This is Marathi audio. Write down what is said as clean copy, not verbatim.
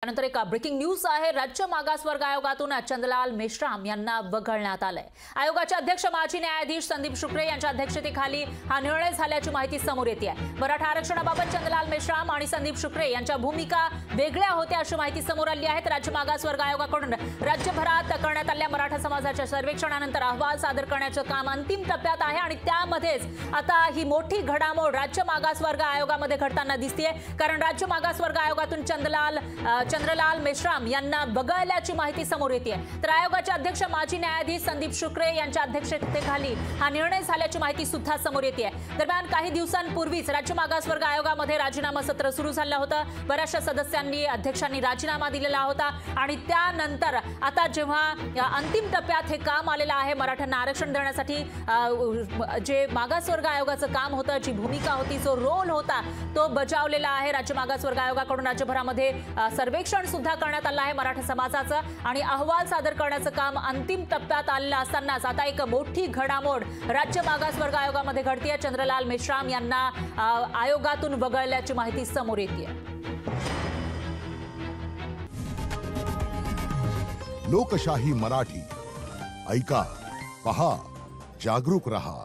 त्यानंतर एक ब्रेकिंग न्यूज आहे। राज्य मागासवर्ग आयोगातून चंद्रलाल मेश्राम यांना वगळण्यात आलंय। आयोगाचे अध्यक्ष माजी न्यायाधीश संदीप शुक्रे यांच्या अध्यक्षतेखाली हा निर्णय झाल्याची माहिती समोर येते आहे। मराठा आरक्षणाबाबत चंद्रलाल मेश्राम आणि संदीप शुक्रे यांच्या भूमिका वेगळ्या होत्या अशी माहिती समोर आली आहे। राज्य मागासवर्ग आयोगाकडून राज्यभरात करण्यात आलेल्या मराठा समाजाच्या सर्वेक्षणानंतर अहवाल सादर करण्याचे काम अंतिम टप्प्यात आहे आणि त्यामध्येच आता ही मोठी घडामोड राज्य मागासवर्ग आयोगामध्ये घडताना दिसतेय। कारण राज्य मागासवर्ग आयोगातून चंद्रलाल मेश्राम यांना वगळल्याची माहिती समोर येते आहे। तर आयोगाचे अध्यक्ष माजी न्यायाधीश संदीप शुक्रे यांच्या अध्यक्षतेखाली हा निर्णय झाल्याची माहिती सुद्धा समोर येते आहे। दरम्यान काही दिवसांपूर्वीच राज्य मागासवर्ग आयोगामध्ये राजीनामा सत्र सुरू झालं होतं। बऱ्याचशा सदस्यांनी अध्यक्षांनी राजीनामा दिलेला होता आणि त्यानंतर आता जेव्हा अंतिम टप्प्यात हे काम आलेलं आहे, मराठ्यांना आरक्षण देण्यासाठी जे मागासवर्ग आयोगाचं काम होतं, जी भूमिका होती, जो रोल होता, तो बजावलेला आहे। राज्य मागासवर्ग आयोगाकडून राज्यभरामध्ये सर्वेक्षण सुद्धा करण्यात आलं आहे मराठा समाजाचं आणि अहवाल सादर करण्याचं काम अंतिम टप्प्यात आलेलं असतानाच आता एक मोठी घडामोड राज्य मागासवर्ग आयोगामध्ये घडतेय। चंद्रलाल मेश्राम यांना आयोगातून वगळल्याची माहिती समोर येते। लोकशाही मराठी ऐका, पहा, जागरूक रहा।